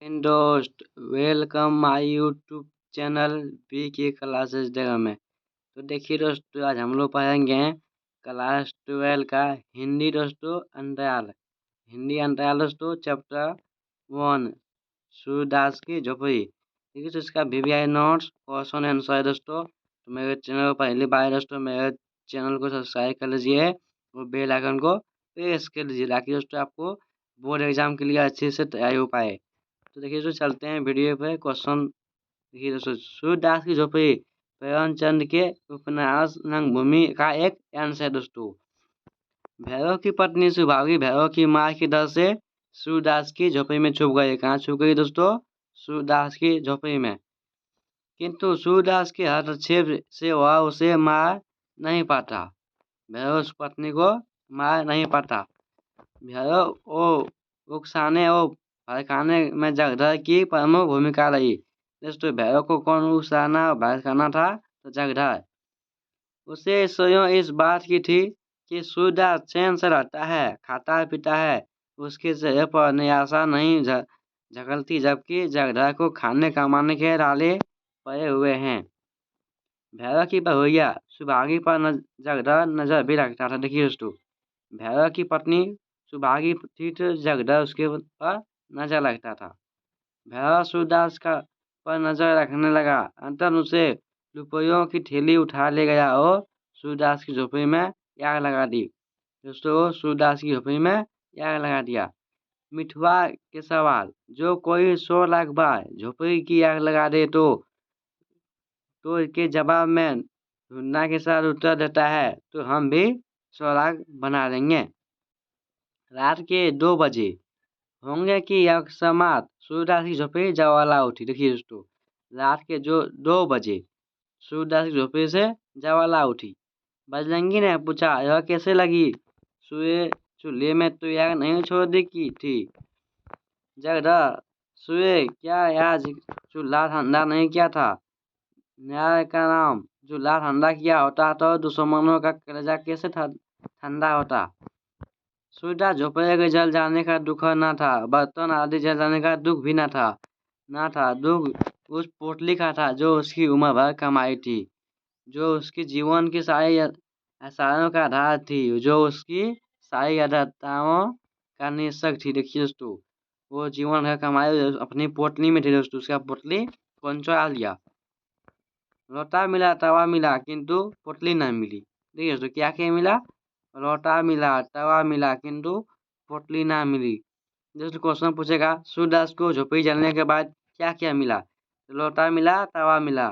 And दोस्त welcome my YouTube channel B K classes जगह में। तो देखिए दोस्तों, आज हम लोग पढ़ेंगे क्लास 12 का हिंदी दोस्तों अंतराल। हिंदी अंतराल दोस्तों चैप्टर 1 सूरदास की झोपड़ी। ठीक है, तो इसका वीवीआई नोट्स क्वेश्चन आंसर है दोस्तों। तो मेरे चैनल पर पहली बार दोस्तों मेरे चैनल को सब्सक्राइब कर लीजिए और बेल आइकन को प्रेस कर लीजिए ताकि दोस्तों आपको बोर्ड एग्जाम के लिए अच्छे से तैयारी हो पाए। तो देखिए दोस्तों, चलते हैं वीडियो पे। क्वेश्चन देखिए दोस्तों, सूरदास की झोपड़ी प्रेमचंद के उपन्यास रंगभूमि का एक अंश है दोस्तों। भैरव की पत्नी सुभागी भैरव की माँ की डर से सूरदास की झोपड़ी में छुप गई। कहाँ छुप गई दोस्तों? सूरदास की झोपड़ी में। किंतु सूरदास के हस्तक्षेप से वह उसे मार नहीं पाता। भैरव उस पत्नी को मार नहीं पाता। भैरव ओ उकसाने और भड़काने में जगधर की प्रमुख भूमिका रही। दोस्तों भैरव को कौन उकसाना और भड़काना था? तो जगधर। उसे स्वयं इस बात की थी कि सूरदास चैन से रहता है, खाता पीता है, उसके चेहरे पर निराशा नहीं झकलती, जबकि जगधर को खाने कमाने के राले पड़े हुए हैं। भैरव की बहुरिया सुभागी पर जगधर नजर भी रखता था। देखिए दोस्तों, भैरव की पत्नी सुभागी थी तो जगधर उसके पर नजर लगता था। भैरव सूरदास का पर नजर रखने लगा। अंततः उसे रुपयों की थैली उठा ले गया और सूरदास की झोपड़ी में आग लगा दी। दोस्तों सूरदास की झोपड़ी में आग लगा दिया। मिठुआ के सवाल, जो कोई 100 लाख बार झोपड़ी की आग लगा दे तो के जवाब में धुन्ना के साथ उत्तर देता है, तो हम भी 100 लाख बना देंगे। रात के 2 बजे होंगे कि अकस्मात सूरदास की झोपड़ी ज्वाला उठी। देखिए दोस्तों, रात के जो 2 बजे सूरदास की झोपड़ी से ज्वाला उठी। बजरंगी ने पूछा, यह कैसे लगी? चूल्हे में तो आग नहीं छोड़ दी की थी। जगधर, सूर्य क्या आज चूल्हा ठंडा नहीं किया था? न्याय का नाम चूल्हा ठंडा किया होता तो दुश्मनों का कलेजा कैसे ठंडा होता? सूरदास झोपड़े के जल जाने का दुख न था, बर्तन आदि जल जाने का दुख भी न था। दुख उस पोटली का था जो उसकी उम्र भर कमाई थी, जो उसकी जीवन की सारी आशाओं का आधार थी, जो उसकी सारी आदतों का निरीक्षक थी। देखिए दोस्तों, वो जीवन भर कमाई अपनी पोटली में थी दोस्तों। उसका पोटली कौन सा लिया? लोटा मिला, तवा मिला, किंतु पोटली नहीं मिली। देखिए दोस्तों, क्या क्या मिला? लोटा मिला, तवा मिला, किंतु पोटली ना मिली। दोस्तों क्वेश्चन पूछेगा, सूरदास को झोपड़ी जलने के बाद क्या क्या मिला? लोटा मिला, तवा मिला,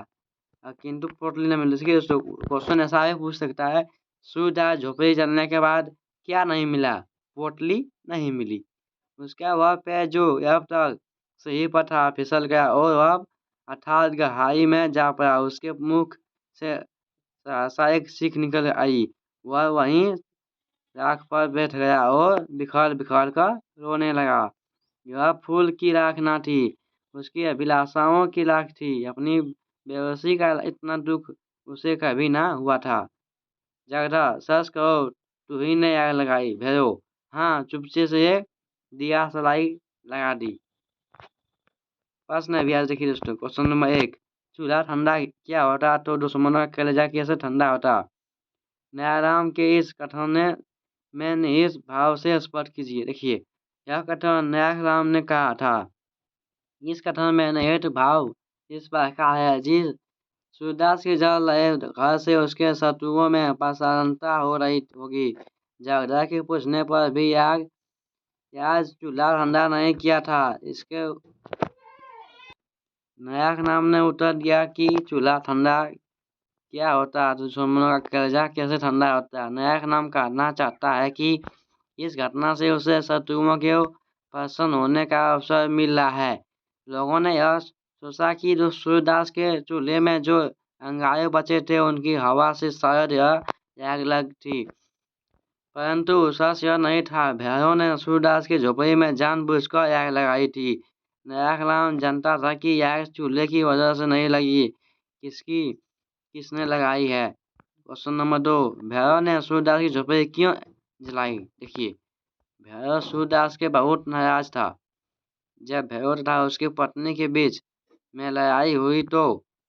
किंतु पोटली ना मिली। देखिए दोस्तों, क्वेश्चन ऐसा भी पूछ सकता है, सूरदास झोपड़ी जलने के बाद क्या नहीं मिला? पोटली नहीं मिली। उसका वह पैर जो अब तक सही पर था फिसल गया और अब अर्थात गहराई में जा पड़ा। उसके मुख से सहसा एक सीख निकल आई। वह वहीं राख पर बैठ गया और बिखर बिखर कर रोने लगा। यह फूल की राख ना थी, उसकी अभिलाषाओं की राख थी। अपनी बेबसी का इतना दुख उसे कभी ना हुआ था। जगधर, सच कहो, तू ही ने आग लगाई? भैरव, हाँ, चुपचे से एक दिया सलाई लगा दी। प्रश्न अभ्यास देखिए दोस्तों, क्वेश्चन नंबर 1, चूल्हा ठंडा क्या होता तो दुश्मनों का कलेजा कैसे ठंडा होता? न्यायाराम के इस कथन में इस भाव से स्पष्ट कीजिए। देखिए, यह कथन न्यायाराम ने कहा था। इस कथन में निहित भाव इस प्रकार है, जिस सूरदास के जल रहे घर से उसके शत्रुओं में प्रसन्नता हो रही होगी। जगधर के पूछने पर भी आज चूल्हा ठंडा नहीं किया था। इसके नायक नाम ने उत्तर दिया कि चूल्हा ठंडा क्या होता है, दुश्मनों का कलेजा कैसे ठंडा होता है। नायक नाम कहना चाहता है कि इस घटना से उसे शत्रुओं के प्रसन्न होने का अवसर मिल रहा है। लोगों ने यह सोचा कि जो सूरदास के चूल्हे में जो अंगारे बचे थे उनकी हवा से शायद यह आग लग थी, परंतु सच यह नहीं था। भैरव ने सूरदास की झोपड़ी में जानबूझकर आग लगाई थी। नायक जानता था कि आग चूल्हे की वजह से नहीं लगी, किसने लगाई है। क्वेश्चन नंबर 2, भैरव ने सूरदास की झोपड़ी क्यों जलाई? देखिए, भैरव सूरदास के बहुत नाराज था। जब भैरव तथा उसकी पत्नी के बीच में लड़ाई हुई तो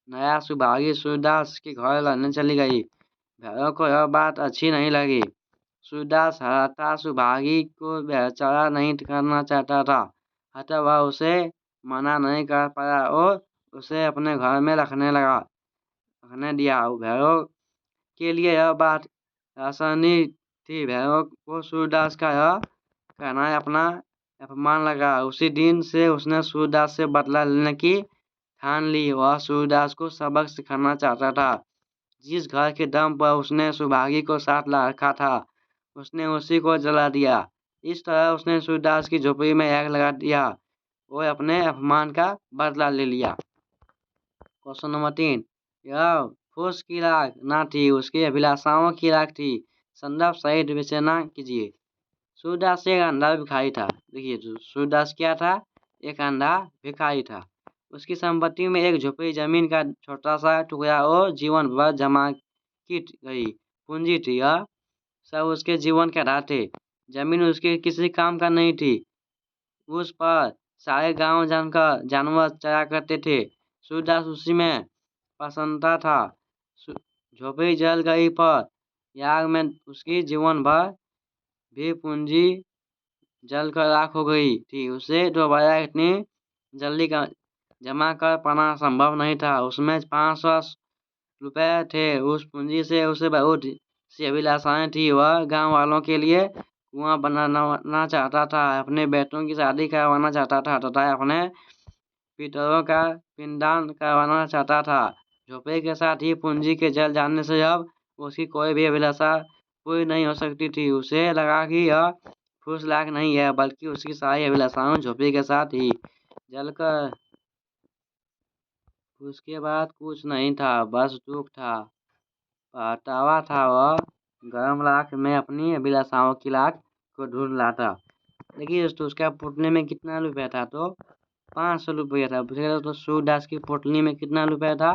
नया सुभागी सूरदास के घर रहने चली गई। भैरव को यह बात अच्छी नहीं लगी। सूरदास हराता सुभागी को बेचारा नहीं करना चाहता था, अतः वह उसे मना नहीं कर पाया और उसे अपने घर में रखने दिया। भैरव के लिए यह बात आसानी थी। भैरव को सूरदास का यह कहना अपना अपमान लगा। उसी दिन से उसने सूरदास से बदला लेने की ठान ली। वह सूरदास को सबक सिखाना चाहता था। जिस घर के दम पर उसने सुभागी को साथ ला रखा था, उसने उसी को जला दिया। इस तरह उसने सूरदास की झोपड़ी में आग लगा दिया और अपने अपमान का बदला ले लिया। क्वेश्चन नंबर 3, यह फूस की राख ना थी, उसकी अभिलाषाओं की राख थी। संदर्भ सहित विवेचना कीजिए। सूरदास एक अंधा भिखारी था। देखिए सूरदास क्या था? एक अंधा भिखारी था। उसकी संपत्ति में एक झोपड़ी जमीन का छोटा सा टुकड़ा और जीवन भर जमा की गई पूंजी थी। यह सब उसके जीवन के आधार थे। जमीन उसके किसी काम का नहीं थी। उस पर सारे गांव जानवर चरा करते थे। सूरदास उसी में प्रसन्नता था। झोपड़ी जल गई पर आग में उसकी जीवन भर भी पूंजी जलकर राख हो गई थी। उसे दोबारा इतनी जल्दी जमा कर पाना संभव नहीं था। उसमें 500 रुपए थे। उस पूंजी से उसे बहुत सी अभिलाषाएं थी। वह गांव वालों के लिए कुआं बनाना चाहता था, अपने बेटों की शादी करवाना चाहता था तथा अपने पितरों का पिंडदान करवाना चाहता था। झोपड़ी के साथ ही पूंजी के जल जाने से अब उसकी कोई भी अभिलाषा पूरी नहीं हो सकती थी। उसे लगा कि यह फूस लाख नहीं है, बल्कि उसकी सारी अभिलाषाएं झोपड़ी के साथ ही जलकर। उसके बाद कुछ नहीं था, बस दुख था। पछतावा था। वह गर्म राख में अपनी अभिलाषाओं की लाख को ढूंढ रहा था। देखिए दोस्तों, उसका पुतले में कितना रुपया था? तो 500 रुपया था। तो सूरदास की पोटली में कितना रुपया था?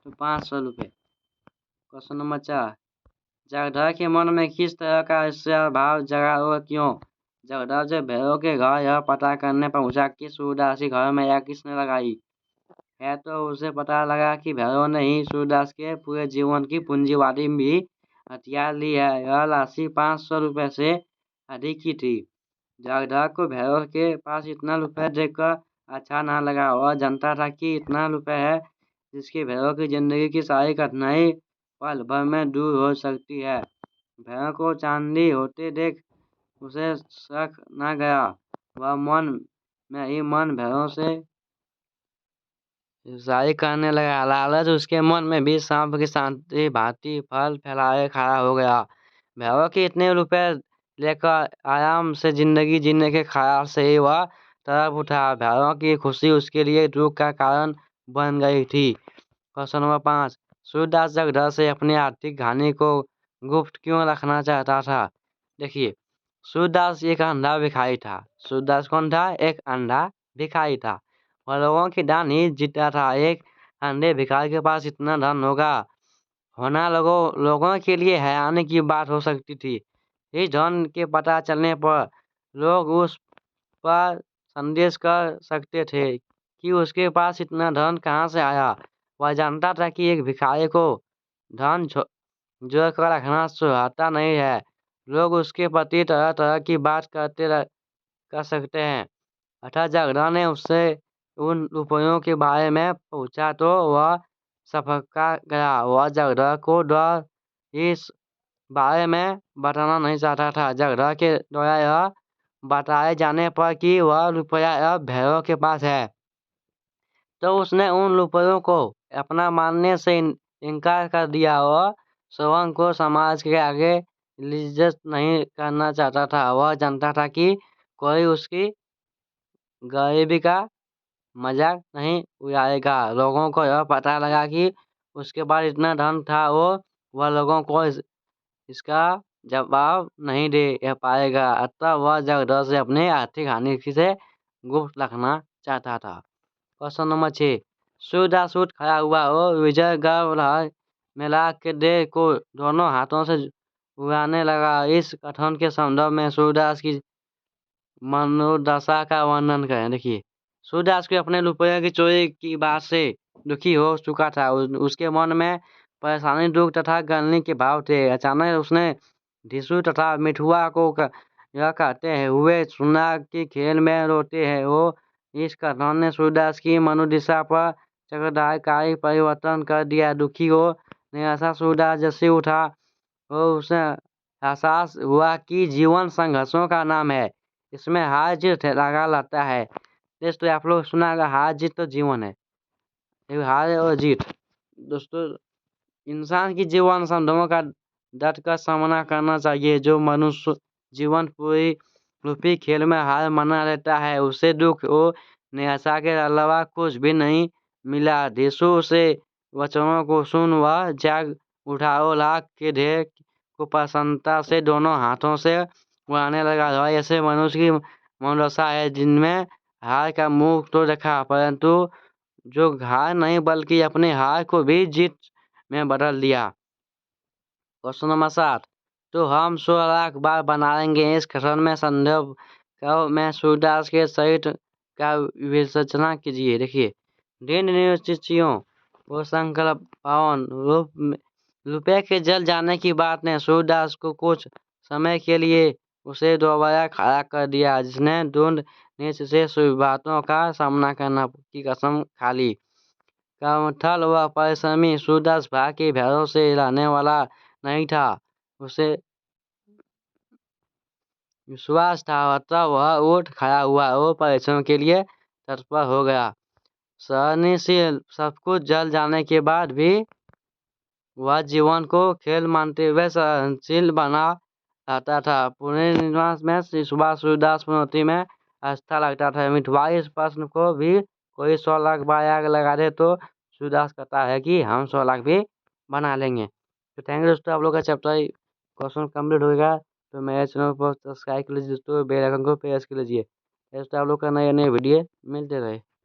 तो 500 रुपये। क्वेश्चन नंबर 4, जगधर के मन में किस तरह का ईर्ष्या भाव जगा और क्यों? जगधर जब भैरव के घर यह पता करने पहुंचा कि सूरदास के घर में आग किसने लगाई है, तो उसे पता लगा कि भैरव ने ही सूरदास के पूरे जीवन की पूंजीवादी भी हथियार ली है। यह राशि 500 रुपये से अधिक की थी। जगधर को भैरव के पास इतना रुपया देखकर अच्छा ना लगा। वह जानता था कि इतना रुपया है जिसकी भैरव की जिंदगी की सारी कठिनाई पल भर में दूर हो सकती है। भैरव को चांदी होते देख उसे शक न गया। वह मन में ही मन भैरव से ईर्ष्या करने लगा। लालच उसके मन में भी सांप की शांति भांति फल फैलाए खड़ा हो गया। भैरव के इतने रुपए लेकर आराम से जिंदगी जीने के ख्याल से ही वह तड़प उठा। भैरव की खुशी उसके लिए दुख का कारण बन गई थी। क्वेश्चन नंबर 5, सूरदास जगधर से अपनी आर्थिक हानि को गुप्त क्यों रखना चाहता था? देखिए, सूरदास एक अंधा भिखारी था। सूरदास कौन था? एक अंधा भिखारी था। वह लोगों की दान ही जीता था। एक अंधे भिखारी के पास इतना धन होना लोगों के लिए हैरानी की बात हो सकती थी। इस धन के पता चलने पर लोग उस पर संदेह कर सकते थे कि उसके पास इतना धन कहाँ से आया। वह जानता था कि एक भिखारी को धन जोड़ कर रखना सुहाता नहीं है। लोग उसके प्रति तरह तरह की बात कर सकते हैं। अतः जगधर ने उससे उन रुपयों के बारे में पूछा तो वह सफका गया। वह जगधर को डर इस बारे में बताना नहीं चाहता था। जगधर के द्वारा यह बताए जाने पर कि वह रुपया अब भैरव के पास है, तो उसने उन रुपयों को अपना मानने से इनकार कर दिया और स्वयं को समाज के आगे इज्जत नहीं करना चाहता था। वह जानता था कि कोई उसकी गरीबी का मजाक नहीं उड़ाएगा। लोगों को यह पता लगा कि उसके पास इतना धन था और वह लोगों को इसका जवाब नहीं दे पाएगा। अतः वह जगधर से अपनी आर्थिक हानि से गुप्त रखना चाहता था। क्वेश्चन नंबर 6, सूरदास उठ खड़ा हुआ और विजय गर्व में ला के देह को दोनों हाथों से उड़ाने लगा। इस कथन के संदर्भ में सूरदास की मनोदशा का वर्णन करें। देखिए, सूरदास को अपने रुपये की चोरी की बात से दुखी हो चुका था। उसके मन में परेशानी, दुख तथा गलनी के भाव थे। अचानक उसने ढिसू तथा मिठुआ को यह कहते हुए सुना कि खेल में रोते हैं वो। इस कथन ने सूरदास की मनोदशा पर चक्रदायकारी परिवर्तन कर दिया। दुखी हो निराशा सूरदास जैसे उठा और उसे एहसास हुआ कि जीवन संघर्षों का नाम है, इसमें हार जीत लगा रहता है। दोस्तों आप लोग सुना होगा, हार जीत तो जीवन है, हार और जीत। दोस्तों इंसान की जीवन संघर्षों का डट कर सामना करना चाहिए। जो मनुष्य जीवन पूरी रूपी खेल में हार माना रहता है, उसे दुख और निराशा के अलावा कुछ भी नहीं मिला। देशों से वचनों को सुन वह जाग उठा और लाख के ढेर को प्रसन्नता से दोनों हाथों से उड़ाने लगा। ऐसे मनुष्य की मनोदशा है जिनमें हार का मुख तो देखा, परंतु जो हार नहीं बल्कि अपने हार को भी जीत में बदल दिया। क्वेश्चन नंबर 7, तो हम 16 लाख बार बनाएंगे इस कथन में संदर्भ का मैं सूरदास के सहित का विवेचना कीजिए। देखिए, दृढ़ निश्चयों वो संकल्प पावन रुपये के जल जाने की बात ने सूरदास को कुछ समय के लिए उसे दोबारा खड़ा कर दिया, जिसने ढूंढ से बातों का सामना करना की कसम खा ली। कर्मठल व परिश्रमी सूरदास भाग के भरोसे रहने वाला नहीं था। उसे विश्वास था, अतः वह उठ खड़ा हुआ और परिश्रम के लिए तत्पर हो गया। सहनशील सब कुछ जल जाने के बाद भी वह जीवन को खेल मानते हुए सहनशील बना रहता था। पुणे निवास में श्री सुभाष सूरदास पुनौती में आस्था लगता था। मिठुआ इस प्रश्न को भी कोई 100 लाख बार आग लगा दे तो सूरदास कहता है कि हम 100 लाख भी बना लेंगे। तो थैंक यू दोस्तों, आप लोग का चैप्टर क्वेश्चन कंप्लीट होगा। तो मेरे चैनल पर सब्सक्राइब कर लीजिए दोस्तों, बेल आइकन को प्रेस कर लीजिए। दोस्तों आप लोग का नए नए वीडियो मिलते रहे।